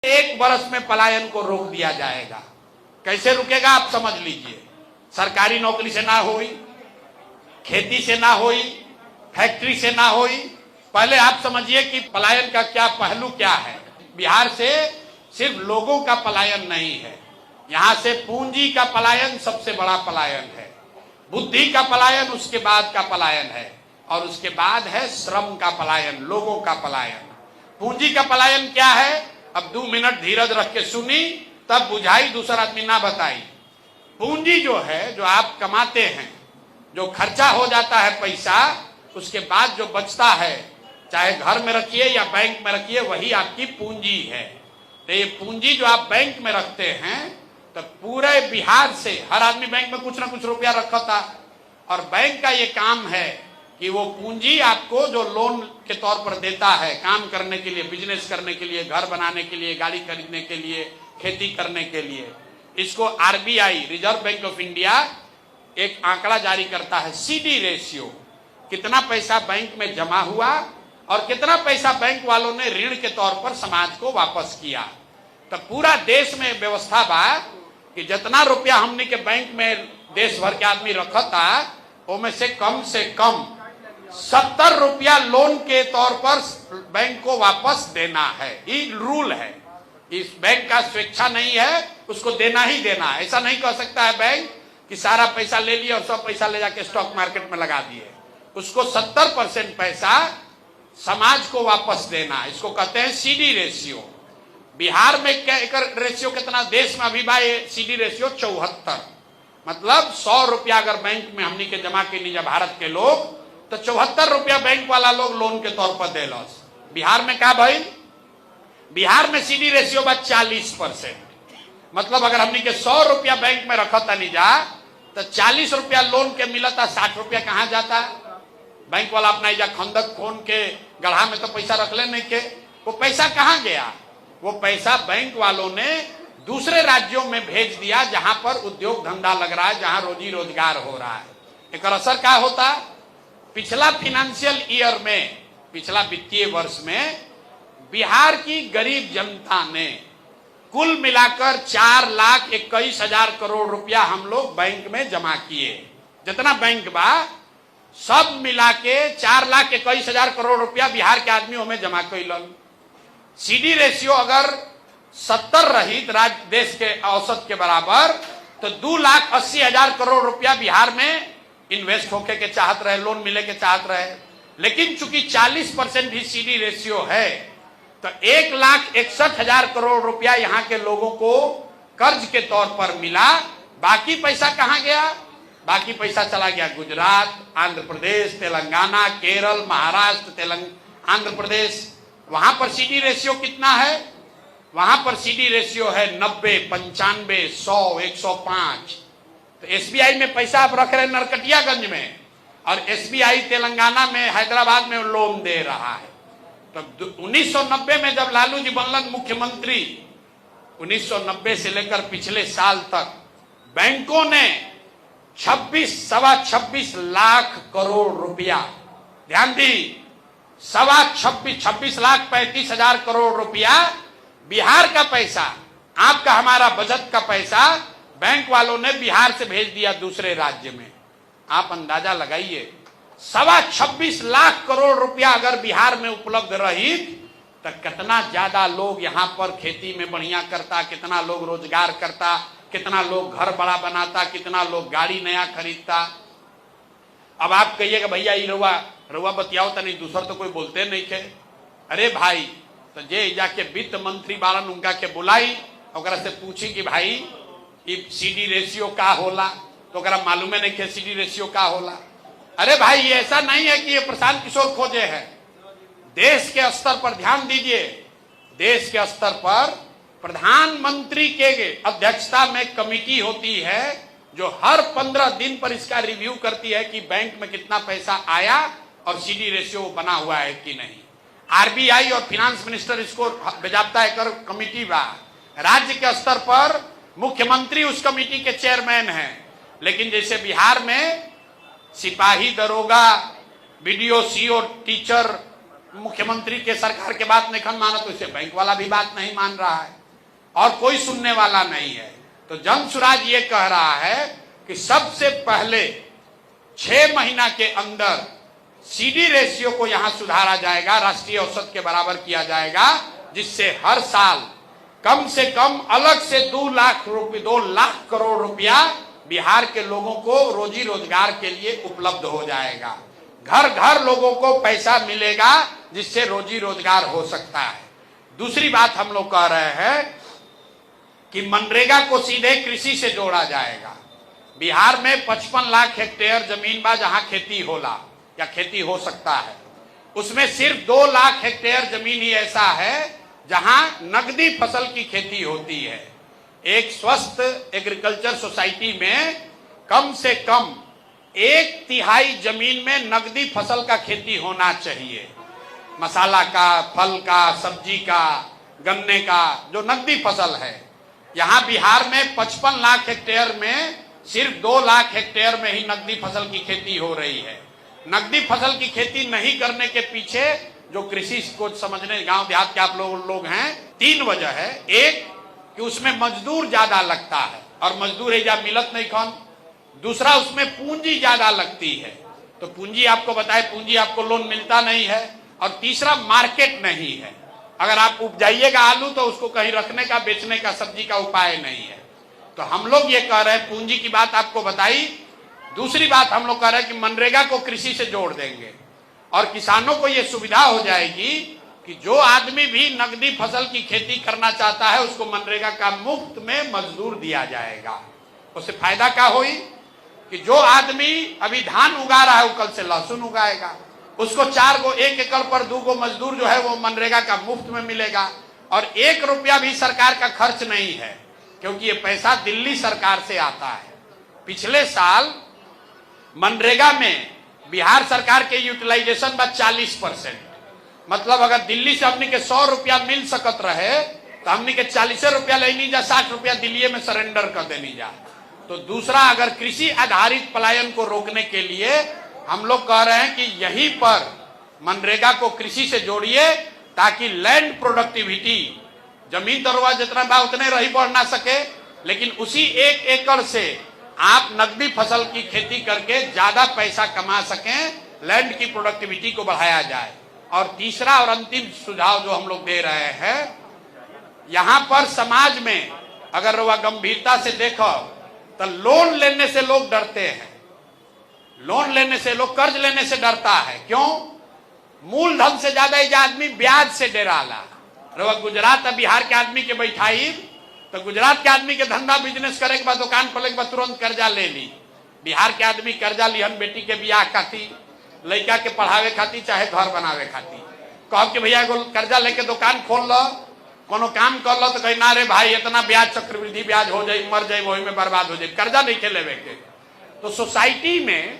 एक वर्ष में पलायन को रोक दिया जाएगा। कैसे रुकेगा आप समझ लीजिए। सरकारी नौकरी से ना हुई, खेती से ना हुई, फैक्ट्री से ना हुई। पहले आप समझिए कि पलायन का क्या पहलू क्या है। बिहार से सिर्फ लोगों का पलायन नहीं है, यहाँ से पूंजी का पलायन सबसे बड़ा पलायन है, बुद्धि का पलायन उसके बाद का पलायन है, और उसके बाद है श्रम का पलायन, लोगों का पलायन। पूंजी का पलायन क्या है? अब 2 मिनट धीरज रख के सुनी तब बुझाई, दूसरा आदमी ना बताई। पूंजी जो है, जो आप कमाते हैं, जो खर्चा हो जाता है पैसा, उसके बाद जो बचता है, चाहे घर में रखिए या बैंक में रखिए, वही आपकी पूंजी है। तो ये पूंजी जो आप बैंक में रखते हैं, तो पूरे बिहार से हर आदमी बैंक में कुछ ना कुछ रुपया रखा था, और बैंक का ये काम है कि वो पूंजी आपको जो लोन के तौर पर देता है, काम करने के लिए, बिजनेस करने के लिए, घर बनाने के लिए, गाड़ी खरीदने के लिए, खेती करने के लिए, इसको RBI, reserve bank of India, एक आंकड़ा जारी करता है, सीडी रेशियो, कितना पैसा बैंक में जमा हुआ और कितना पैसा बैंक वालों ने ऋण के तौर पर समाज को वापस किया। तो पूरा देश में व्यवस्था बा कि जितना रुपया हमने के बैंक में देश भर के आदमी रखा था, उनमें से कम 70 रुपया लोन के तौर पर बैंक को वापस देना है। ये रूल है। इस बैंक का स्वेच्छा नहीं है, उसको देना ही देना है। ऐसा नहीं कह सकता है बैंक कि सारा पैसा ले लिया और सब पैसा ले जाके स्टॉक मार्केट में लगा दिए। उसको 70% पैसा समाज को वापस देना है। इसको कहते हैं सीडी रेशियो। बिहार में रेशियो कितना? देश में अभी भाई सीडी रेशियो 74। मतलब 100 रुपया अगर बैंक में हमनी के जमा के लीजिए भारत के लोग, तो 74 रुपया बैंक वाला लोग लोन के तौर पर देलस। बिहार में क्या भाई? बिहार में सीडी रेशियो बा 40%। मतलब अगर हमनी के 100 रुपया बैंक में रखा था लीजा, तो 40 रुपया लोन के मिला था, 60 रुपया कहाँ जाता? बैंक वाला अपना इजा खंदक खोन के गढ़ा में तो पैसा रख ले नहीं के, वो पैसा कहाँ गया? वो पैसा बैंक वालों ने दूसरे राज्यों में भेज दिया, जहां पर उद्योग धंधा लग रहा है, जहां रोजी रोजगार हो रहा है। एक असर क्या होता? पिछला फाइनेंशियल ईयर में, पिछला वित्तीय वर्ष में बिहार की गरीब जनता ने कुल मिलाकर 4,21,000 करोड़ रुपया हम लोग बैंक में जमा किए। जितना बैंक बा सब मिला के 4,21,000 करोड़ रुपया बिहार के आदमियों में जमा कैलन। सीडी रेशियो अगर 70 रही देश के औसत के बराबर, तो 2,80,000 करोड़ रुपया बिहार में इन्वेस्ट होके के चाहत रहे, लोन मिले के चाहत रहे। लेकिन चूंकि 40% ही सीडी रेशियो है, तो 1,61,000 करोड़ रुपया यहाँ के लोगों को कर्ज के तौर पर मिला। बाकी पैसा कहाँ गया? बाकी पैसा चला गया गुजरात, आंध्र प्रदेश, तेलंगाना, केरल, महाराष्ट्र, आंध्र प्रदेश। वहां पर सीडी रेशियो कितना है? वहां पर सीडी रेशियो है 90, 95, 100, 105। तो एसबीआई में पैसा आप रख रहे नरकटियागंज में, और एसबीआई तेलंगाना में, हैदराबाद में लोन दे रहा है। तो 1990 में जब लालू जी बनलन मुख्यमंत्री, 1990 से लेकर पिछले साल तक बैंकों ने 26 लाख करोड़ रुपया, ध्यान दी, 26,35,000 करोड़ रुपया बिहार का पैसा, आपका हमारा बजट का पैसा बैंक वालों ने बिहार से भेज दिया दूसरे राज्य में। आप अंदाजा लगाइए, 26 लाख करोड़ रुपया अगर बिहार में उपलब्ध रही, तो कितना ज्यादा लोग यहाँ पर खेती में बढ़िया करता, कितना लोग रोजगार करता, कितना लोग घर बड़ा बनाता, कितना लोग गाड़ी नया खरीदता। अब आप कहिएगा भैया ये रउआ बतियाओ तो नहीं, दूसर तो कोई बोलते नहीं थे। अरे भाई, तो जे जाके वित्त मंत्री बारन उनका के बुलाई, ओकरा से पूछी कि भाई ये सीडी रेशियो का होला, तो ओकरा मालूम नहीं कि सीडी रेशियो का होला। अरे भाई, ये ऐसा नहीं है कि ये प्रशांत किशोर खोजे है। देश के स्तर पर ध्यान दीजिए, देश के स्तर पर प्रधानमंत्री के अध्यक्षता में कमेटी होती है, जो हर 15 दिन पर इसका रिव्यू करती है कि बैंक में कितना पैसा आया और सीडी रेशियो बना हुआ है कि नहीं। आरबीआई और फाइनेंस मिनिस्टर इसको बेजाबता कर कमेटी बा। राज्य के स्तर पर मुख्यमंत्री उस कमेटी के चेयरमैन हैं। लेकिन जैसे बिहार में सिपाही, दरोगा, बीडीओ, सीओ, टीचर, मुख्यमंत्री के सरकार के बात नहीं माना तो इसे बैंक वाला भी बात नहीं मान रहा है और कोई सुनने वाला नहीं है। तो जन सुराज ये कह रहा है कि सबसे पहले 6 महीना के अंदर सीडी रेशियो को यहां सुधारा जाएगा, राष्ट्रीय औसत के बराबर किया जाएगा, जिससे हर साल कम से कम अलग से 2 लाख करोड़ रुपया बिहार के लोगों को रोजी रोजगार के लिए उपलब्ध हो जाएगा। घर घर लोगों को पैसा मिलेगा जिससे रोजी रोजगार हो सकता है। दूसरी बात हम लोग कह रहे हैं कि मनरेगा को सीधे कृषि से जोड़ा जाएगा। बिहार में 55 लाख हेक्टेयर जमीन बा जहां खेती होला या खेती हो सकता है, उसमें सिर्फ 2 लाख हेक्टेयर जमीन ही ऐसा है जहां नकदी फसल की खेती होती है। एक स्वस्थ एग्रीकल्चर सोसाइटी में कम से कम 1/3 जमीन में नकदी फसल का खेती होना चाहिए। मसाला का, फल का, सब्जी का, गन्ने का जो नकदी फसल है, यहाँ बिहार में 55 लाख हेक्टेयर में सिर्फ 2 लाख हेक्टेयर में ही नकदी फसल की खेती हो रही है। नकदी फसल की खेती नहीं करने के पीछे जो कृषि को समझने गांव देहात के आप लोग हैं, 3 वजह है। एक कि उसमें मजदूर ज्यादा लगता है और मजदूर एजा मिलत नहीं खन। दूसरा उसमें पूंजी ज्यादा लगती है, तो पूंजी आपको बताए पूंजी आपको लोन मिलता नहीं है। और तीसरा मार्केट नहीं है। अगर आप उपजाइएगा आलू तो उसको कहीं रखने का, बेचने का, सब्जी का उपाय नहीं है। तो हम लोग ये कह रहे हैं, पूंजी की बात आपको बताई। दूसरी बात हम लोग कह रहे हैं कि मनरेगा को कृषि से जोड़ देंगे और किसानों को ये सुविधा हो जाएगी कि जो आदमी भी नकदी फसल की खेती करना चाहता है उसको मनरेगा का मुफ्त में मजदूर दिया जाएगा। उससे फायदा क्या हुई कि जो आदमी अभी धान उगा रहा है वो कल से लहसुन उगाएगा, उसको 1 एकड़ पर 2 मजदूर जो है वो मनरेगा का मुफ्त में मिलेगा। और 1 रुपया भी सरकार का खर्च नहीं है, क्योंकि ये पैसा दिल्ली सरकार से आता है। पिछले साल मनरेगा में बिहार सरकार के यूटिलाइजेशन बा 40%। मतलब अगर दिल्ली से हमने के 100 रुपया मिल सकत रहे तो हमने के 40 रुपया लेनी जा, 60 रुपया दिल्ली में सरेंडर कर देनी जा। तो दूसरा, अगर कृषि आधारित पलायन को रोकने के लिए हम लोग कह रहे हैं कि यहीं पर मनरेगा को कृषि से जोड़िए, ताकि लैंड प्रोडक्टिविटी, जमीन दरवा जितना बा उतने रही बढ़ ना सके, लेकिन उसी 1 एकड़ से आप नकदी फसल की खेती करके ज्यादा पैसा कमा सकें, लैंड की प्रोडक्टिविटी को बढ़ाया जाए। और तीसरा और अंतिम सुझाव जो हम लोग दे रहे हैं, यहां पर समाज में अगर वह गंभीरता से देखो तो लोन लेने से लोग डरते हैं। लोन लेने से लोग, कर्ज लेने से डरता है। क्यों? मूलधन से ज्यादा ये आदमी ब्याज से डराला। वह गुजरात और बिहार के आदमी के बैठाई तो गुजरात के आदमी के धंधा बिजनेस करे के बाद, दुकान खोले के बाद तुरंत कर्जा ले ली। बिहार के आदमी कर्जा लिहन बेटी के बियाह खाती, लड़का के पढ़ावे खाती, चाहे घर बनावे खाती। कह के भैया एगो कर्जा लेके दुकान खोल लो, कोनो काम कर लो, तो कहीं ना रे भाई इतना ब्याज, चक्रवृद्धि ब्याज हो जाए, मर जाए, वही में बर्बाद हो जाए, कर्जा नहीं खेले के। तो सोसाइटी में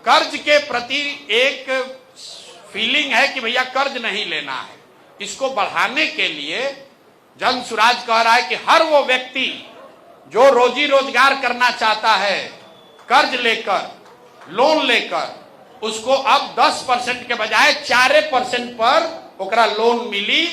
कर्ज के प्रति एक फीलिंग है कि भैया कर्ज नहीं लेना है। इसको बढ़ाने के लिए जन सुराज कह रहा है कि हर वो व्यक्ति जो रोजी रोजगार करना चाहता है, कर्ज लेकर, लोन लेकर, उसको अब 10% के बजाय 4% पर ओकरा लोन मिली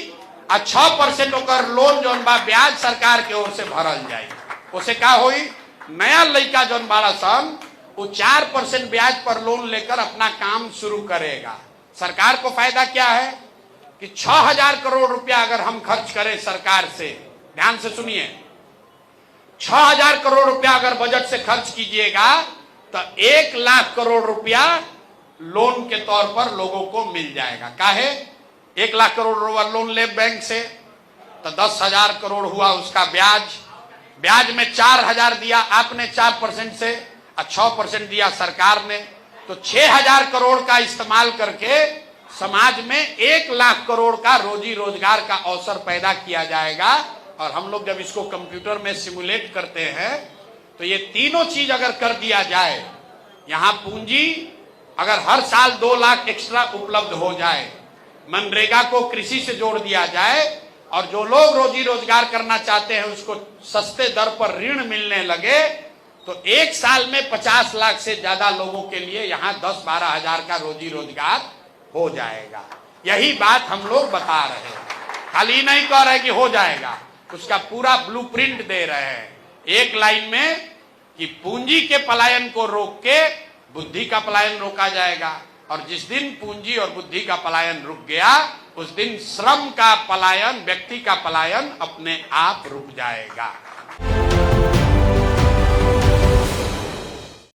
और 6% ओकर लोन जौन बा ब्याज सरकार के ओर से भरल जाए। उसे क्या हुई, नया लड़का जौन बाड़ा सन वो 4% ब्याज पर लोन लेकर अपना काम शुरू करेगा। सरकार को फायदा क्या है कि 6000 करोड़ रुपया अगर हम खर्च करें सरकार से, ध्यान से सुनिए, 6000 करोड़ रुपया अगर बजट से खर्च कीजिएगा तो 1 लाख करोड़ रुपया लोन के तौर पर लोगों को मिल जाएगा। काहे? 1 लाख करोड़ रुपया लोन ले बैंक से तो 10,000 करोड़ हुआ उसका ब्याज। ब्याज में 4000 दिया आपने 4% से और 6% दिया सरकार ने, तो 6000 करोड़ का इस्तेमाल करके समाज में 1 लाख करोड़ का रोजी रोजगार का अवसर पैदा किया जाएगा। और हम लोग जब इसको कंप्यूटर में सिमुलेट करते हैं तो ये तीनों चीज अगर कर दिया जाए, यहां पूंजी अगर हर साल 2 लाख एक्स्ट्रा उपलब्ध हो जाए, मनरेगा को कृषि से जोड़ दिया जाए और जो लोग रोजी रोजगार करना चाहते हैं उसको सस्ते दर पर ऋण मिलने लगे, तो 1 साल में 50 लाख से ज्यादा लोगों के लिए यहाँ 10-12 हजार का रोजी रोजगार हो जाएगा। यही बात हम लोग बता रहे हैं। खाली नहीं कह रहे कि हो जाएगा, उसका पूरा ब्लूप्रिंट दे रहे हैं एक लाइन में कि पूंजी के पलायन को रोक के बुद्धि का पलायन रोका जाएगा, और जिस दिन पूंजी और बुद्धि का पलायन रुक गया उस दिन श्रम का पलायन, व्यक्ति का पलायन अपने आप रुक जाएगा।